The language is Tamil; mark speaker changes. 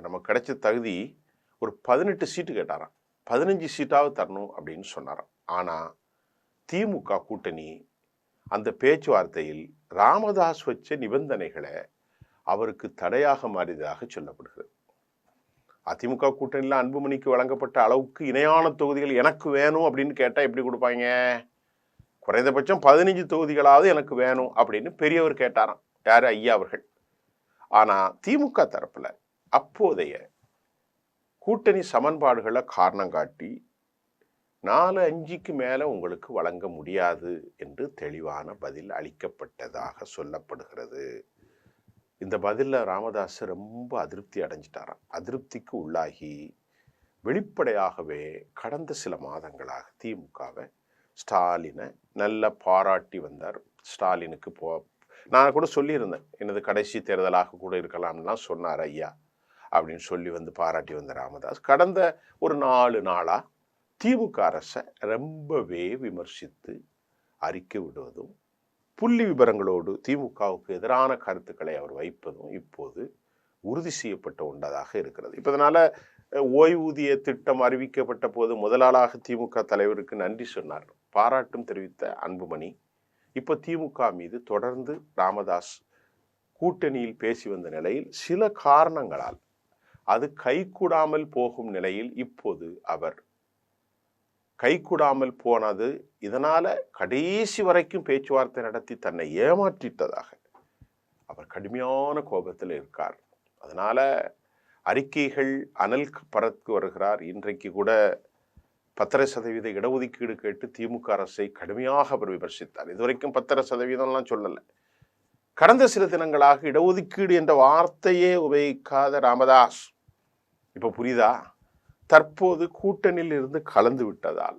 Speaker 1: நமக்கு கிடைச்ச தகுதி ஒரு 18 சீட்டு கேட்டாராம். 15 சீட்டாவது தரணும் அப்படின்னு சொன்னாராம். ஆனால் திமுக கூட்டணி அந்த பேச்சுவார்த்தையில் ராமதாஸ் வச்ச நிபந்தனைகளை அவருக்கு தடையாக மாறியதாக சொல்லப்படுகிறது. அதிமுக கூட்டணியில் அன்புமணிக்கு வழங்கப்பட்ட அளவுக்கு இணையான தொகுதிகள் எனக்கு வேணும் அப்படின்னு கேட்டால் எப்படி கொடுப்பாங்க? குறைந்தபட்சம் 15 தொகுதிகளாவது எனக்கு வேணும் அப்படின்னு பெரியவர் கேட்டாராம். யாரு? ஐயா அவர்கள். ஆனால் திமுக தரப்புல அப்போதைய கூட்டணி சமன்பாடுகளை காரணம் காட்டி 4-5க்கு மேலே உங்களுக்கு வழங்க முடியாது என்று தெளிவான பதில் அளிக்கப்பட்டதாக சொல்லப்படுகிறது. இந்த பதிலில் ராமதாஸ் ரொம்ப அதிருப்தி அடைஞ்சிட்டாராம். அதிருப்திக்கு உள்ளாகி வெளிப்படையாகவே கடந்த சில மாதங்களாக திமுகவை ஸ்டாலினை நல்ல பாராட்டி வந்தார். ஸ்டாலினுக்கு நான் கூட சொல்லியிருந்தேன், எனது கடைசி தேர்தலாக கூட இருக்கலாம்லாம் சொன்னார் ஐயா அப்படின்னு சொல்லி வந்து பாராட்டி வந்த ராமதாஸ் கடந்த ஒரு 4 நாளாக திமுக அரசை ரொம்பவே விமர்சித்து அறிக்கை விடுவதும் புள்ளி விபரங்களோடு திமுகவுக்கு எதிரான கருத்துக்களை அவர் வைப்பதும் இப்போது உறுதி செய்யப்பட்ட ஒன்றதாக இருக்கிறது. இப்போ இதனால ஓய்வூதிய திட்டம் அறிவிக்கப்பட்ட போது முதலாளாக திமுக தலைவருக்கு நன்றி சொன்னார், பாராட்டும் தெரிவித்த அன்புமணி இப்போ திமுக மீது தொடர்ந்து ராமதாஸ் கூட்டணியில் பேசி வந்த நிலையில் சில காரணங்களால் அது கைகூடாமல் போகும் நிலையில் இப்போது அவர் கைகூடாமல் போனது, இதனால கடைசி வரைக்கும் பேச்சுவார்த்தை நடத்தி தன்னை ஏமாற்றிட்டதாக அவர் கடுமையான கோபத்தில் இருக்கார். அதனால அறிக்கைகள் அனல் பறக்கு வருகிறார். இன்றைக்கு கூட 10% இடஒதுக்கீடு கேட்டு திமுக அரசை கடுமையாக அவர் விமர்சித்தார். இதுவரைக்கும் 10%லாம் சொல்லலை. கடந்த சில தினங்களாக இடஒதுக்கீடு என்ற வார்த்தையே உபயோகிக்காத ராமதாஸ் இப்போ புரியுதா? தற்போது கூட்டணியில் இருந்து கலந்து விட்டதால்